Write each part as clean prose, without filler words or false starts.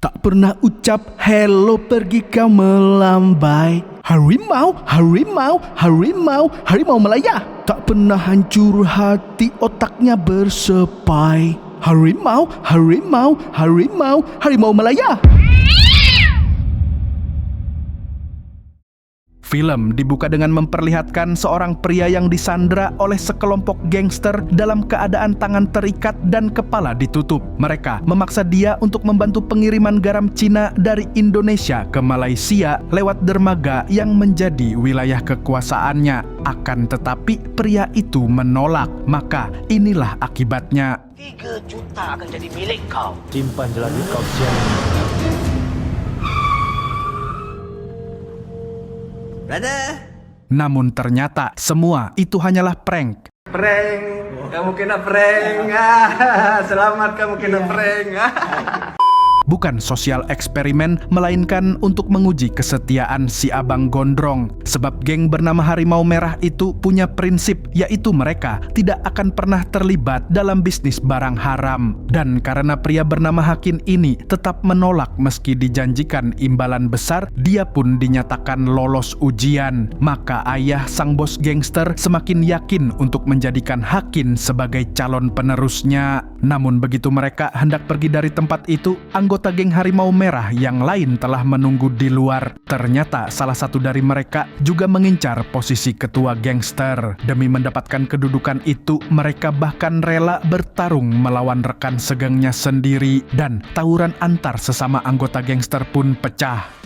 Tak pernah ucap hello, pergi kau melambai. Harimau, harimau, harimau, harimau Malaya. Tak pernah hancur hati, otaknya bersepai. Harimau, harimau, harimau, harimau Malaya. Film dibuka dengan memperlihatkan seorang pria yang disandra oleh sekelompok gangster dalam keadaan tangan terikat dan kepala ditutup. Mereka memaksa dia untuk membantu pengiriman garam Cina dari Indonesia ke Malaysia lewat dermaga yang menjadi wilayah kekuasaannya. Akan tetapi pria itu menolak. Maka inilah akibatnya. 3 juta akan jadi milik kau. Simpan je lagi kau siang. Brother. Namun ternyata semua itu hanyalah prank. Prank, kamu kena prank. Selamat kamu kena prank. Bukan sosial eksperimen, melainkan untuk menguji kesetiaan si abang gondrong. Sebab geng bernama Harimau Merah itu punya prinsip, yaitu mereka tidak akan pernah terlibat dalam bisnis barang haram. Dan karena pria bernama Hakin ini tetap menolak meski dijanjikan imbalan besar, dia pun dinyatakan lolos ujian. Maka ayah sang bos gangster semakin yakin untuk menjadikan Hakin sebagai calon penerusnya. Namun begitu mereka hendak pergi dari tempat itu, anggota geng Harimau Merah yang lain telah menunggu di luar. Ternyata salah satu dari mereka juga mengincar posisi ketua gangster. Demi mendapatkan kedudukan itu, mereka bahkan rela bertarung melawan rekan segengnya sendiri. Dan tawuran antar sesama anggota gangster pun pecah.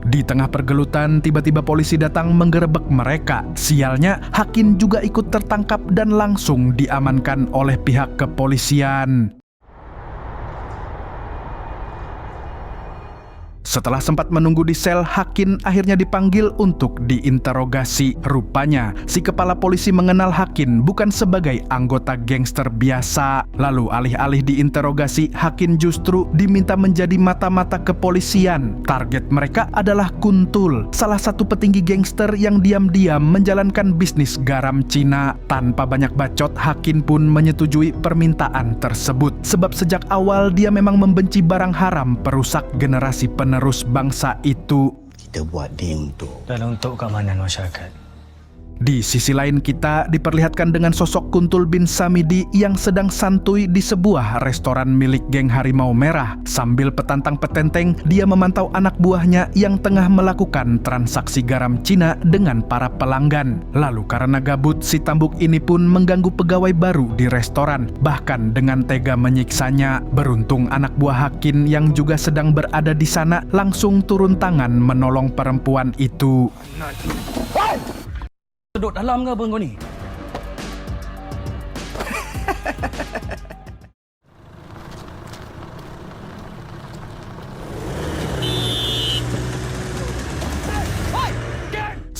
Di tengah pergelutan, tiba-tiba polisi datang menggerebek mereka. Sialnya, Hakin juga ikut tertangkap dan langsung diamankan oleh pihak kepolisian. Setelah sempat menunggu di sel, Hakin akhirnya dipanggil untuk diinterogasi. Rupanya, si kepala polisi mengenal Hakin bukan sebagai anggota gangster biasa. Lalu alih-alih diinterogasi, Hakin justru diminta menjadi mata-mata kepolisian. Target mereka adalah Kuntul, salah satu petinggi gangster yang diam-diam menjalankan bisnis garam Cina. Tanpa banyak bacot, Hakin pun menyetujui permintaan tersebut. Sebab sejak awal dia memang membenci barang haram perusak generasi penerus bangsa itu. Kita buat dia untuk Dan untuk keamanan masyarakat. Di sisi lain kita diperlihatkan dengan sosok Kuntul bin Samidi yang sedang santuy di sebuah restoran milik geng Harimau Merah. Sambil petantang petenteng, dia memantau anak buahnya yang tengah melakukan transaksi garam Cina dengan para pelanggan. Lalu karena gabut, si tambuk ini pun mengganggu pegawai baru di restoran, bahkan dengan tega menyiksanya. Beruntung anak buah Hakin yang juga sedang berada di sana langsung turun tangan menolong perempuan itu. Duduk dalam ke apa kau ni?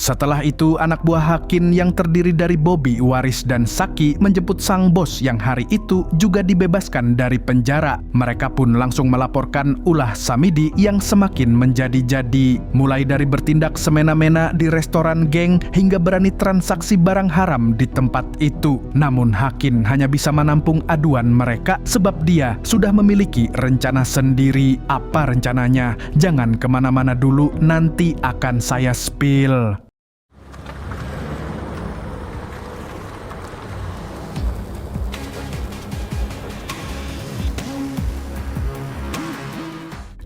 Setelah itu, anak buah Hakin yang terdiri dari Bobby, Waris, dan Saki menjemput sang bos yang hari itu juga dibebaskan dari penjara. Mereka pun langsung melaporkan ulah Samidi yang semakin menjadi-jadi. Mulai dari bertindak semena-mena di restoran geng hingga berani transaksi barang haram di tempat itu. Namun Hakin hanya bisa menampung aduan mereka sebab dia sudah memiliki rencana sendiri. Apa rencananya? Jangan kemana-mana dulu, nanti akan saya spill.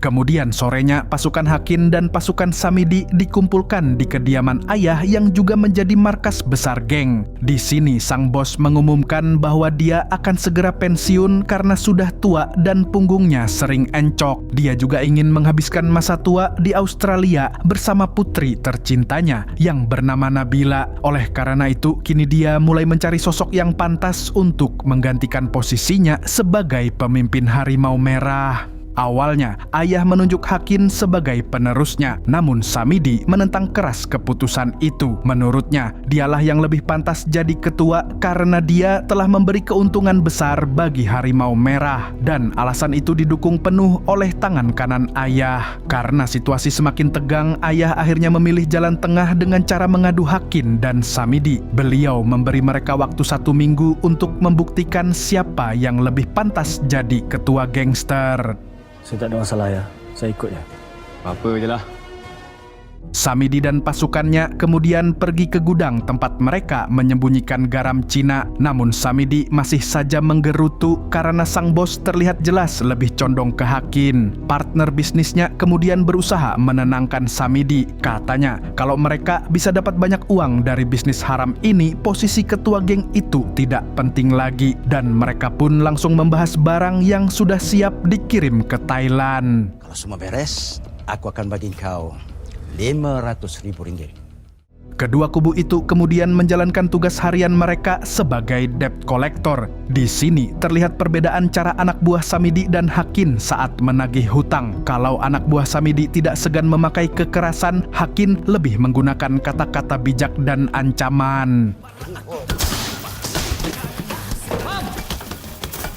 Kemudian sorenya pasukan Hakin dan pasukan Samidi dikumpulkan di kediaman ayah yang juga menjadi markas besar geng. Di sini sang bos mengumumkan bahwa dia akan segera pensiun karena sudah tua dan punggungnya sering encok. Dia juga ingin menghabiskan masa tua di Australia bersama putri tercintanya yang bernama Nabila. Oleh karena itu, kini dia mulai mencari sosok yang pantas untuk menggantikan posisinya sebagai pemimpin Harimau Merah. Awalnya, ayah menunjuk Hakin sebagai penerusnya, namun Samidi menentang keras keputusan itu. Menurutnya, dialah yang lebih pantas jadi ketua karena dia telah memberi keuntungan besar bagi Harimau Merah. Dan alasan itu didukung penuh oleh tangan kanan ayah. Karena situasi semakin tegang, ayah akhirnya memilih jalan tengah dengan cara mengadu Hakin dan Samidi. Beliau memberi mereka waktu 1 minggu untuk membuktikan siapa yang lebih pantas jadi ketua gangster. Saya tak ada masalah ya. Saya ikut ya. Apa je lah. Samidi dan pasukannya kemudian pergi ke gudang tempat mereka menyembunyikan garam Cina. Namun Samidi masih saja menggerutu karena sang bos terlihat jelas lebih condong ke Hakin. Partner bisnisnya kemudian berusaha menenangkan Samidi. Katanya kalau mereka bisa dapat banyak uang dari bisnis haram ini, posisi ketua geng itu tidak penting lagi. Dan mereka pun langsung membahas barang yang sudah siap dikirim ke Thailand. Kalau semua beres, aku akan bagi kau RM500.000. Kedua kubu itu kemudian menjalankan tugas harian mereka sebagai debt collector. Di sini terlihat perbedaan cara anak buah Samidi dan Hakin saat menagih hutang. Kalau anak buah Samidi tidak segan memakai kekerasan, Hakin lebih menggunakan kata-kata bijak dan ancaman.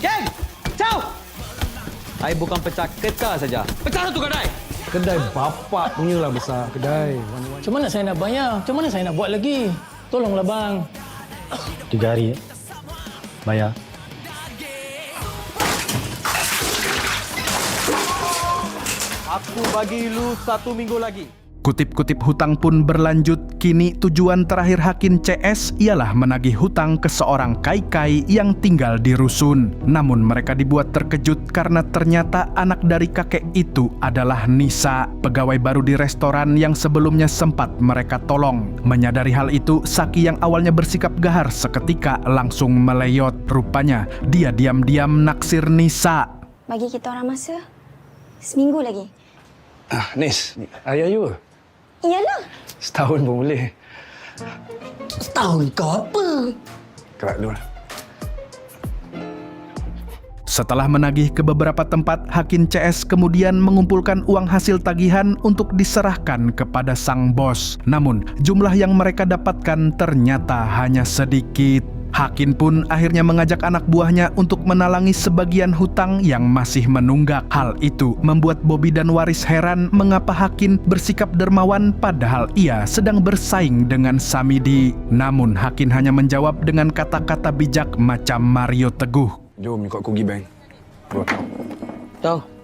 Geng! Ciao! Saya bukan pecah keca saja. Pecah tu kedai! Kedai bapak punya lah besar kedai. Macam mana saya nak bayar? Macam mana saya nak buat lagi? Tolonglah bang. 3 hari bayar. Aku bagi lu 1 minggu lagi. Kutip-kutip hutang pun berlanjut. Kini tujuan terakhir Hakin CS ialah menagih hutang ke seorang kai-kai yang tinggal di rusun. Namun mereka dibuat terkejut karena ternyata anak dari kakek itu adalah Nisa, pegawai baru di restoran yang sebelumnya sempat mereka tolong. Menyadari hal itu, Saki yang awalnya bersikap gahar seketika langsung meleyot. Rupanya dia diam-diam naksir Nisa. Bagi kita orang masa. Seminggu lagi. Nis, ayah you ke? Iyalah. Setahun pun boleh. Setahun kau apa? Kerak dulu. Setelah menagih ke beberapa tempat, Hakin CS kemudian mengumpulkan uang hasil tagihan untuk diserahkan kepada sang bos. Namun, jumlah yang mereka dapatkan ternyata hanya sedikit. Hakin pun akhirnya mengajak anak buahnya untuk menalangi sebagian hutang yang masih menunggak. Hal itu membuat Bobby dan Waris heran mengapa Hakin bersikap dermawan padahal ia sedang bersaing dengan Samidi. Namun Hakin hanya menjawab dengan kata-kata bijak macam Mario Teguh. Jom ikut aku pergi bank. Tahu.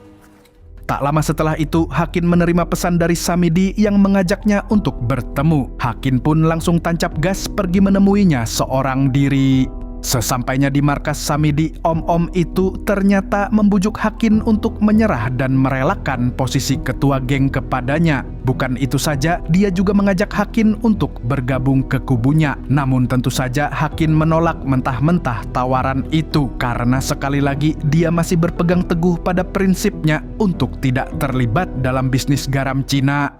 Tak lama setelah itu, Hakin menerima pesan dari Samidi yang mengajaknya untuk bertemu. Hakin pun langsung tancap gas pergi menemuinya seorang diri. Sesampainya di markas Samidi, om-om itu ternyata membujuk Hakin untuk menyerah dan merelakan posisi ketua geng kepadanya. Bukan itu saja, dia juga mengajak Hakin untuk bergabung ke kubunya. Namun tentu saja Hakin menolak mentah-mentah tawaran itu karena sekali lagi dia masih berpegang teguh pada prinsipnya untuk tidak terlibat dalam bisnis garam Cina.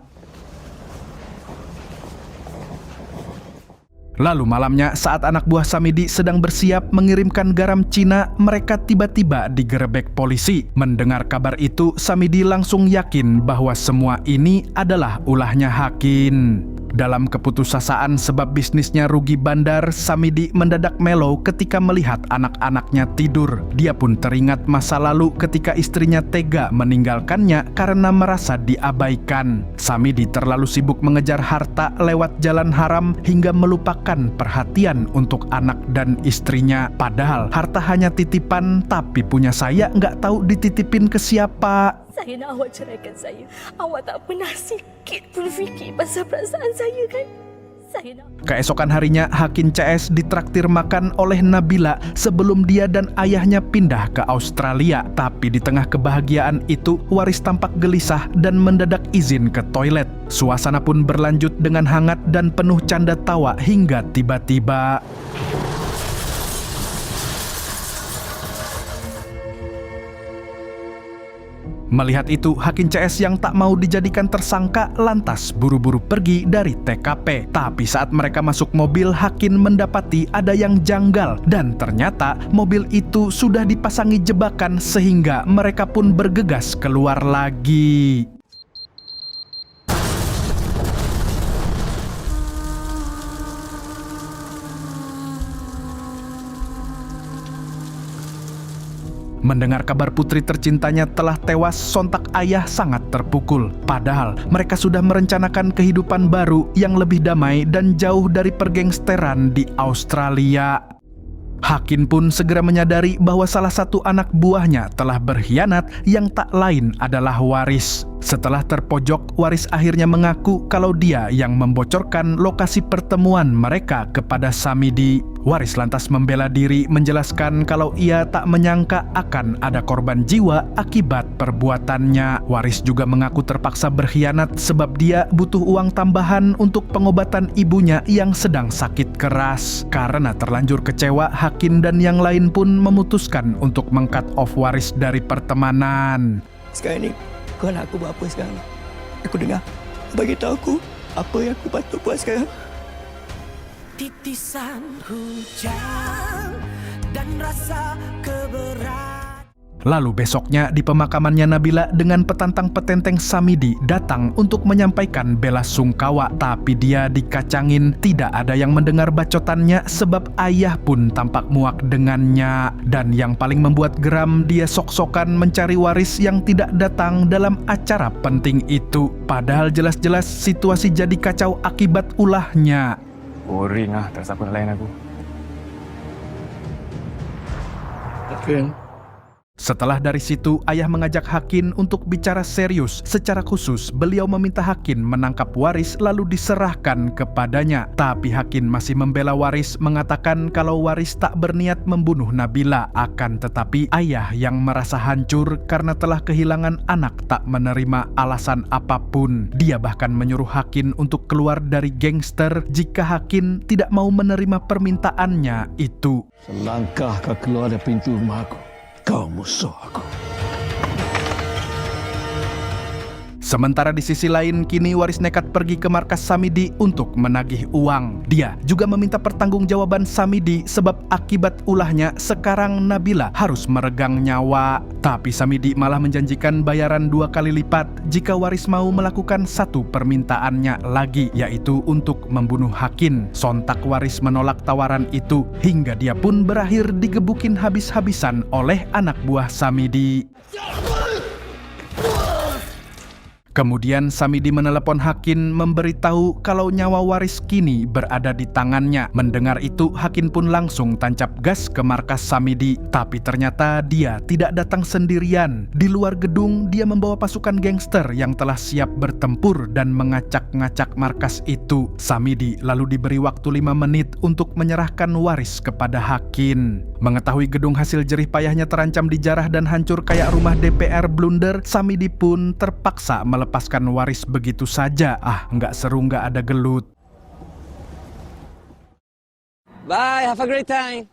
Lalu malamnya saat anak buah Samidi sedang bersiap mengirimkan garam Cina, mereka tiba-tiba digerebek polisi. Mendengar kabar itu, Samidi langsung yakin bahwa semua ini adalah ulahnya Hakin. Dalam keputusasaan sebab bisnisnya rugi bandar, Samidi mendadak melow ketika melihat anak-anaknya tidur. Dia pun teringat masa lalu ketika istrinya tega meninggalkannya karena merasa diabaikan. Samidi terlalu sibuk mengejar harta lewat jalan haram hingga melupakan perhatian untuk anak dan istrinya. Padahal harta hanya titipan, tapi punya saya nggak tahu dititipin ke siapa. Saya nak awak ceraikan saya. Awak tak pernah sikit pun fikir pasal perasaan saya kan? Saya nak... Keesokan harinya, Hakin CS ditraktir makan oleh Nabila sebelum dia dan ayahnya pindah ke Australia. Tapi di tengah kebahagiaan itu, Waris tampak gelisah dan mendadak izin ke toilet. Suasana pun berlanjut dengan hangat dan penuh canda tawa hingga tiba-tiba... Melihat itu, Hakin CS yang tak mau dijadikan tersangka lantas buru-buru pergi dari TKP. Tapi saat mereka masuk mobil, Hakin mendapati ada yang janggal dan ternyata mobil itu sudah dipasangi jebakan sehingga mereka pun bergegas keluar lagi. Mendengar kabar putri tercintanya telah tewas, sontak ayah sangat terpukul. Padahal mereka sudah merencanakan kehidupan baru yang lebih damai dan jauh dari pergengsteran di Australia. Hakin pun segera menyadari bahwa salah satu anak buahnya telah berkhianat yang tak lain adalah Waris. Setelah terpojok, Waris akhirnya mengaku kalau dia yang membocorkan lokasi pertemuan mereka kepada Samidi. Waris lantas membela diri menjelaskan kalau ia tak menyangka akan ada korban jiwa akibat perbuatannya. Waris juga mengaku terpaksa berkhianat sebab dia butuh uang tambahan untuk pengobatan ibunya yang sedang sakit keras. Karena terlanjur kecewa, Hakin dan yang lain pun memutuskan untuk meng-cut off Waris dari pertemanan. Sekarang ni kau nak aku buat apa sekarang ni? Aku dengar. Bagi tahu aku apa yang aku patut buat sekarang. Titisan hujan dan rasa keberat. Lalu besoknya di pemakamannya Nabila dengan petantang petenteng Samidi datang untuk menyampaikan bela sungkawa. Tapi dia dikacangin, tidak ada yang mendengar bacotannya sebab ayah pun tampak muak dengannya. Dan yang paling membuat geram, dia sok-sokan mencari Waris yang tidak datang dalam acara penting itu. Padahal jelas-jelas situasi jadi kacau akibat ulahnya. Boring lah, tak siapa lain aku. Hakin. Setelah dari situ, ayah mengajak Hakin untuk bicara serius. Secara khusus, beliau meminta Hakin menangkap Waris lalu diserahkan kepadanya. Tapi Hakin masih membela Waris, mengatakan kalau Waris tak berniat membunuh Nabila. Akan tetapi ayah yang merasa hancur karena telah kehilangan anak tak menerima alasan apapun. Dia bahkan menyuruh Hakin untuk keluar dari gangster jika Hakin tidak mau menerima permintaannya itu. Selangkah kau keluar dari pintu rumah aku, kau musuh aku. Sementara di sisi lain, kini Waris nekat pergi ke markas Samidi untuk menagih uang. Dia juga meminta pertanggungjawaban Samidi sebab akibat ulahnya sekarang Nabila harus meregang nyawa. Tapi Samidi malah menjanjikan bayaran 2 kali lipat jika Waris mau melakukan satu permintaannya lagi, yaitu untuk membunuh Hakin. Sontak Waris menolak tawaran itu hingga dia pun berakhir digebukin habis-habisan oleh anak buah Samidi. Kemudian Samidi menelepon Hakin memberitahu kalau nyawa Waris kini berada di tangannya. Mendengar itu, Hakin pun langsung tancap gas ke markas Samidi. Tapi ternyata dia tidak datang sendirian. Di luar gedung, dia membawa pasukan gangster yang telah siap bertempur dan mengacak-ngacak markas itu. Samidi lalu diberi waktu 5 menit untuk menyerahkan Waris kepada Hakin. Mengetahui gedung hasil jerih payahnya terancam dijarah dan hancur kayak rumah DPR blunder, Samidi pun terpaksa melepaskan Waris begitu saja. Nggak seru nggak ada gelut. Bye, have a great time.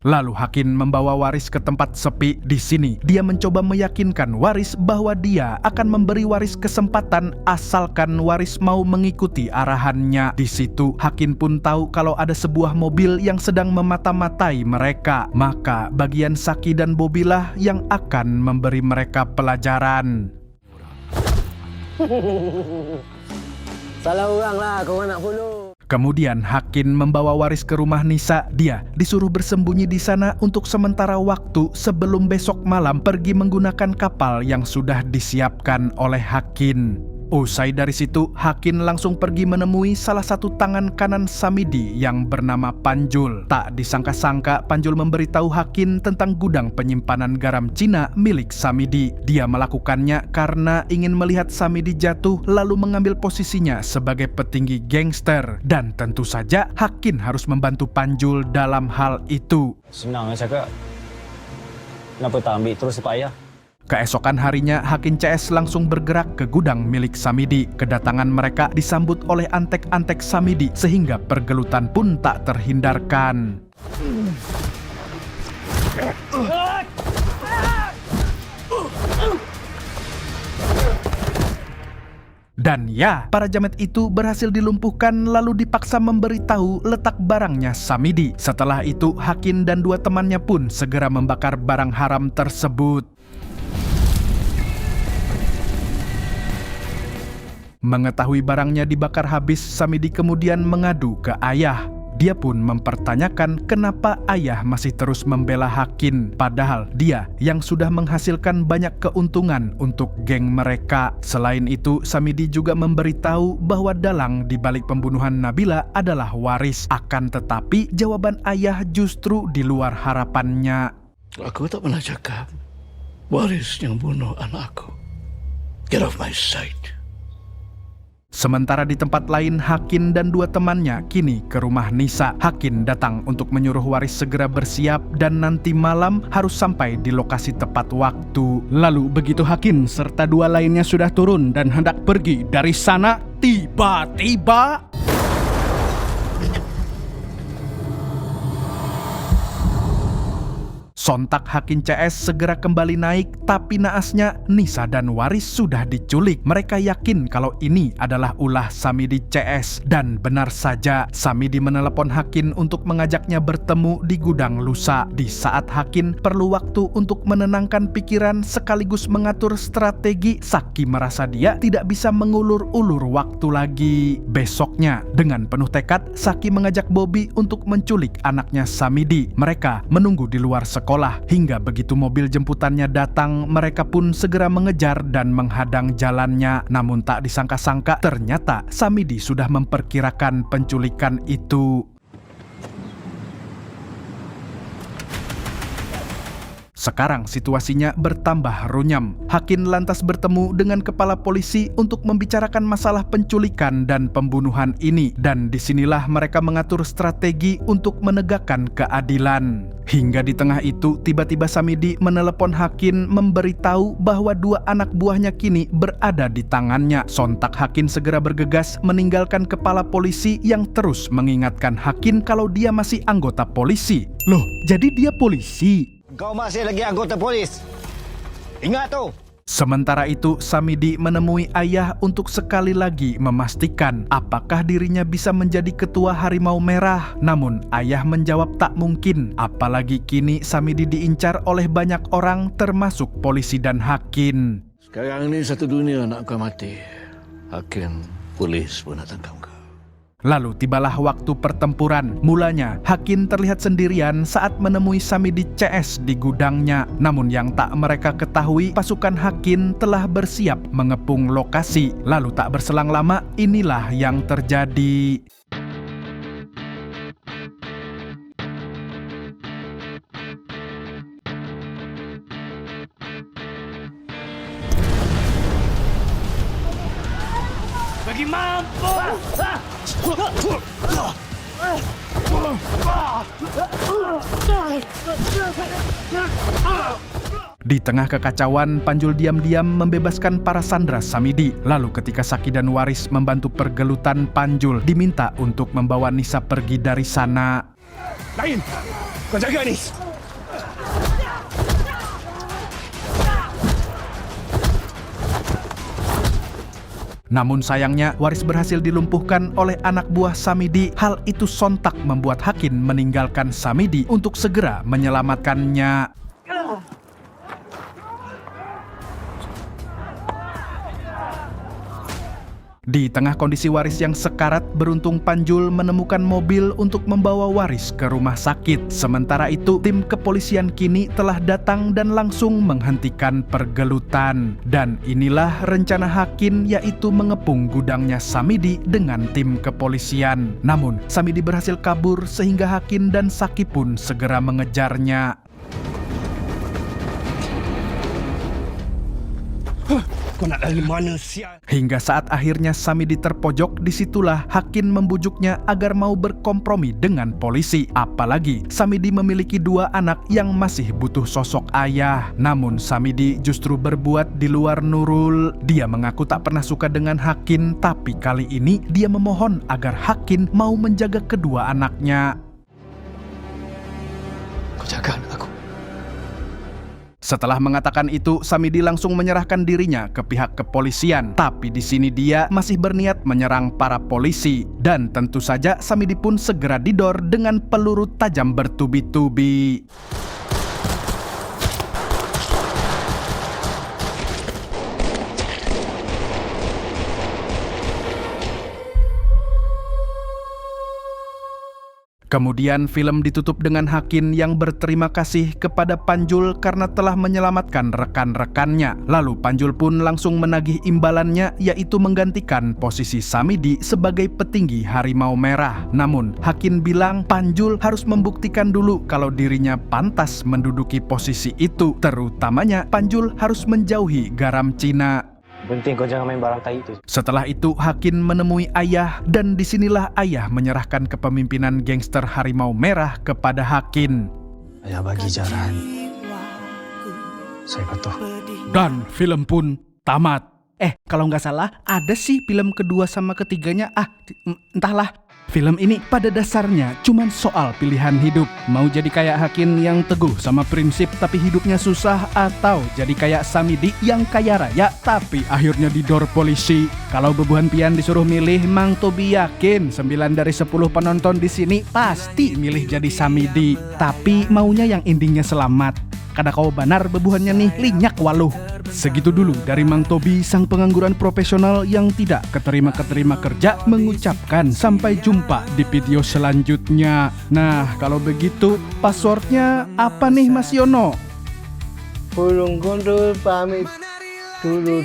Lalu Hakin membawa Waris ke tempat sepi. Di sini dia mencoba meyakinkan Waris bahwa dia akan memberi Waris kesempatan asalkan Waris mau mengikuti arahannya. Di situ Hakin pun tahu kalau ada sebuah mobil yang sedang memata-matai mereka. Maka bagian Saki dan Bobilah yang akan memberi mereka pelajaran. Salah orang lah korang nak follow. Kemudian Hakin membawa Waris ke rumah Nisa. Dia disuruh bersembunyi di sana untuk sementara waktu sebelum besok malam pergi menggunakan kapal yang sudah disiapkan oleh Hakin. Usai dari situ, Hakin langsung pergi menemui salah satu tangan kanan Samidi yang bernama Panjul. Tak disangka-sangka Panjul memberitahu Hakin tentang gudang penyimpanan garam Cina milik Samidi. Dia melakukannya karena ingin melihat Samidi jatuh lalu mengambil posisinya sebagai petinggi gangster. Dan tentu saja Hakin harus membantu Panjul dalam hal itu. Senang saya cakap. Kenapa tak ambil terus supaya? Keesokan harinya, Hakin CS langsung bergerak ke gudang milik Samidi. Kedatangan mereka disambut oleh antek-antek Samidi sehingga pergelutan pun tak terhindarkan. Dan ya, para jamet itu berhasil dilumpuhkan lalu dipaksa memberitahu letak barangnya Samidi. Setelah itu, Hakin dan dua temannya pun segera membakar barang haram tersebut. Mengetahui barangnya dibakar habis, Samidi kemudian mengadu ke ayah. Dia pun mempertanyakan kenapa ayah masih terus membela Hakin, padahal dia yang sudah menghasilkan banyak keuntungan untuk geng mereka. Selain itu, Samidi juga memberitahu bahwa dalang di balik pembunuhan Nabila adalah Waris. Akan tetapi, jawaban ayah justru di luar harapannya. Aku tak pernah cakap Waris yang bunuh anakku. Get off my sight. Sementara di tempat lain, Hakin dan dua temannya kini ke rumah Nisa. Hakin datang untuk menyuruh Waris segera bersiap dan nanti malam harus sampai di lokasi tepat waktu. Lalu begitu Hakin serta dua lainnya sudah turun dan hendak pergi dari sana, tiba-tiba sontak Hakin CS segera kembali naik, tapi naasnya Nisa dan Waris sudah diculik. Mereka yakin kalau ini adalah ulah Samidi CS. Dan benar saja, Samidi menelepon Hakin untuk mengajaknya bertemu di gudang lusa. Di saat Hakin perlu waktu untuk menenangkan pikiran sekaligus mengatur strategi, Saki merasa dia tidak bisa mengulur-ulur waktu lagi. Besoknya, dengan penuh tekad, Saki mengajak Bobby untuk menculik anaknya Samidi. Mereka menunggu di luar sekolah. Hingga begitu mobil jemputannya datang, mereka pun segera mengejar dan menghadang jalannya. Namun tak disangka-sangka, ternyata Samidi sudah memperkirakan penculikan itu. Sekarang situasinya bertambah runyam. Hakin lantas bertemu dengan kepala polisi untuk membicarakan masalah penculikan dan pembunuhan ini. Dan disinilah mereka mengatur strategi untuk menegakkan keadilan. Hingga di tengah itu, tiba-tiba Samidi menelepon Hakin memberitahu bahwa dua anak buahnya kini berada di tangannya. Sontak Hakin segera bergegas meninggalkan kepala polisi yang terus mengingatkan Hakin kalau dia masih anggota polisi. Loh, jadi dia polisi? Kau masih lagi anggota polis. Ingat tu. Sementara itu, Samidi menemui ayah untuk sekali lagi memastikan apakah dirinya bisa menjadi ketua Harimau Merah. Namun, ayah menjawab tak mungkin. Apalagi kini Samidi diincar oleh banyak orang termasuk polisi dan Hakin. Sekarang ni satu dunia nak kau mati. Hakim, polis pun nak tangkap kau. Lalu tibalah waktu pertempuran. Mulanya, Hakin terlihat sendirian saat menemui Samidi CS di gudangnya. Namun yang tak mereka ketahui, pasukan Hakin telah bersiap mengepung lokasi. Lalu tak berselang lama, inilah yang terjadi. Bagi mampu. Di tengah kekacauan, Panjul diam-diam membebaskan para sandera Samidi. Lalu ketika Saki dan Waris membantu pergelutan, Panjul diminta untuk membawa Nisa pergi dari sana. Lain, kau jaga Nis. Namun sayangnya, Waris berhasil dilumpuhkan oleh anak buah Samidi. Hal itu sontak membuat Hakin meninggalkan Samidi untuk segera menyelamatkannya. Di tengah kondisi Waris yang sekarat, beruntung Panjul menemukan mobil untuk membawa Waris ke rumah sakit. Sementara itu, tim kepolisian kini telah datang dan langsung menghentikan pergelutan. Dan inilah rencana Hakin, yaitu mengepung gudangnya Samidi dengan tim kepolisian. Namun, Samidi berhasil kabur sehingga Hakin dan Saki pun segera mengejarnya. Kau nak lari mana, sial? Hingga saat akhirnya Samidi terpojok, disitulah Hakin membujuknya agar mau berkompromi dengan polisi. Apalagi Samidi memiliki 2 anak yang masih butuh sosok ayah. Namun Samidi justru berbuat di luar nurul. Dia mengaku tak pernah suka dengan Hakin, tapi kali ini dia memohon agar Hakin mau menjaga kedua anaknya. Kau jaga anak aku. Setelah mengatakan itu, Samidi langsung menyerahkan dirinya ke pihak kepolisian. Tapi di sini dia masih berniat menyerang para polisi. Dan tentu saja Samidi pun segera didor dengan peluru tajam bertubi-tubi. Kemudian film ditutup dengan Hakin yang berterima kasih kepada Panjul karena telah menyelamatkan rekan-rekannya. Lalu Panjul pun langsung menagih imbalannya, yaitu menggantikan posisi Samidi sebagai petinggi Harimau Merah. Namun Hakin bilang Panjul harus membuktikan dulu kalau dirinya pantas menduduki posisi itu. Terutamanya Panjul harus menjauhi garam Cina. Penting kau jangan main barang tai itu. Setelah itu Hakin menemui ayah, dan disinilah ayah menyerahkan kepemimpinan gangster Harimau Merah kepada Hakin. Ayah bagi jalan. Saya patuh. Dan film pun tamat. Kalau nggak salah ada sih film kedua sama ketiganya. Entahlah. Film ini pada dasarnya cuman soal pilihan hidup. Mau jadi kayak Hakin yang teguh sama prinsip tapi hidupnya susah, atau jadi kayak Samidi yang kaya raya tapi akhirnya didor polisi. Kalau bebuhan pian disuruh milih, Mang Tobi yakin 9 dari 10 penonton di sini pasti milih jadi Samidi. Tapi maunya yang endingnya selamat. Kada kau banar bebuhannya nih, linyak waluh. Segitu dulu dari Mang Tobi, sang pengangguran profesional yang tidak keterima-keterima kerja, mengucapkan sampai jumpa di video selanjutnya. Nah, kalau begitu passwordnya apa nih Mas Yono? Pulung Gundul pamit dulu.